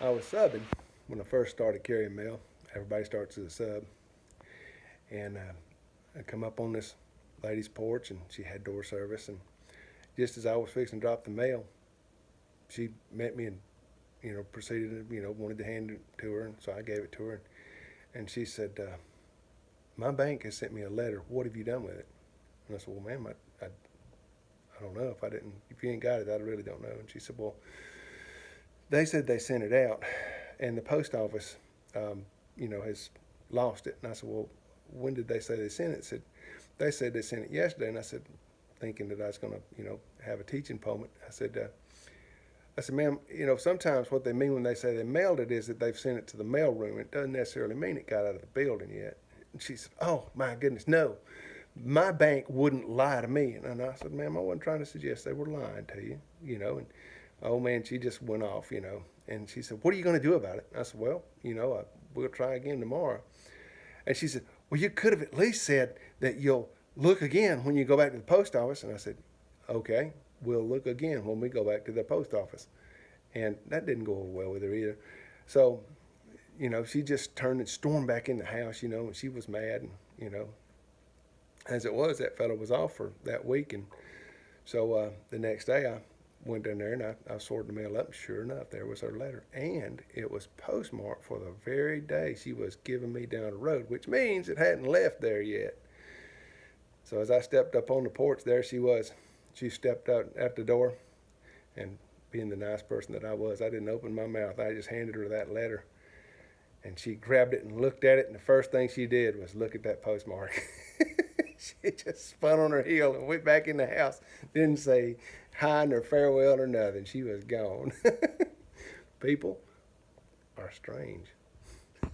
I was subbing when I first started carrying mail. Everybody starts as a sub. And I come up on this lady's porch, and she had door service. And just as I was fixing to drop the mail, she met me and, proceeded to, wanted to hand it to her. And so I gave it to her. And she said, my bank has sent me a letter. What have you done with it? And I said, well, ma'am, I don't know. If you ain't got it, I really don't know. And she said, well, they said they sent it out, and the post office, has lost it. And I said, well, when did they say they sent it? They said they sent it yesterday. And I said, thinking that I was going to, have a teaching moment. I said, ma'am, sometimes what they mean when they say they mailed it is that they've sent it to the mail room. It doesn't necessarily mean it got out of the building yet. And she said, oh, my goodness, no. My bank wouldn't lie to me. And I said, ma'am, I wasn't trying to suggest they were lying to you, And, oh, man, she just went off, And she said, what are you going to do about it? I said, well, we'll try again tomorrow. And she said, well, you could have at least said that you'll look again when you go back to the post office. And I said, okay, we'll look again when we go back to the post office. And that didn't go over well with her either. So, she just turned and stormed back in the house, and she was mad. And, as it was, that fellow was off for that week. And so the next day I went down there and I sorted the mail up. And sure enough, there was her letter. And it was postmarked for the very day she was giving me down the road, which means it hadn't left there yet. So as I stepped up on the porch, there she was. She stepped out at the door, and being the nice person that I was, I didn't open my mouth. I just handed her that letter. And she grabbed it and looked at it, and the first thing she did was look at that postmark. She just spun on her heel and went back in the house. Didn't say hi nor farewell or nothing. She was gone. People are strange.